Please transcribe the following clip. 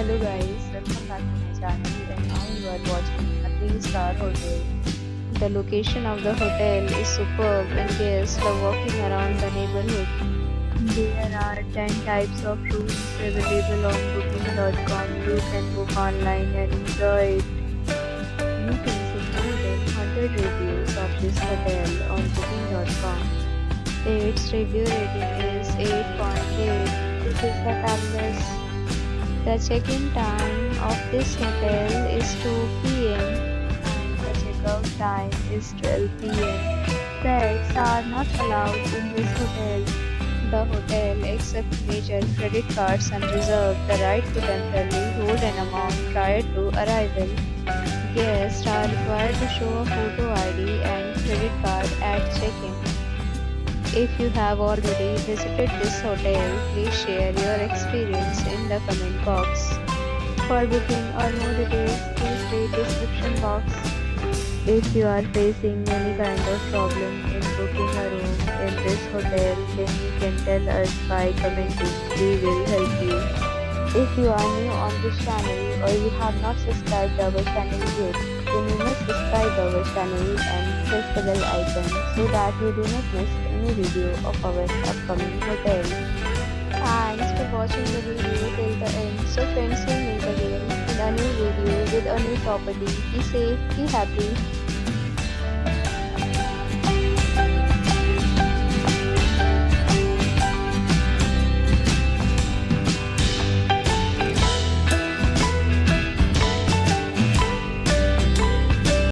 Hello guys, welcome back to my channel and now you are watching a 3-star hotel. The location of the hotel is superb and guests love walking around the neighborhood. There are 10 types of rooms available on booking.com. You can book online and enjoy it. You can see more than 100 reviews of this hotel on booking.com. Its review rating is 8.8, which is the fabulous. The check-in time of this hotel is 2 p.m. and the check-out time is 12 p.m. Pets are not allowed in this hotel. The hotel accepts major credit cards and reserves the right to temporarily hold an amount prior to arrival. Guests are required to show a photo ID and credit card at check-in. If you have already visited this hotel, please share your experience in the comment box. For booking or more details, please read description box. If you are facing any kind of problem in booking a room in this hotel, then you can tell us by commenting. We will help you. If you are new on this channel or you have not subscribed our channel yet, then you must subscribe our channel and press the bell icon so that you do not miss any video of our upcoming hotel. Thanks for watching the video till the end. So friends, will meet again in a new video with a new property. Be safe, be happy.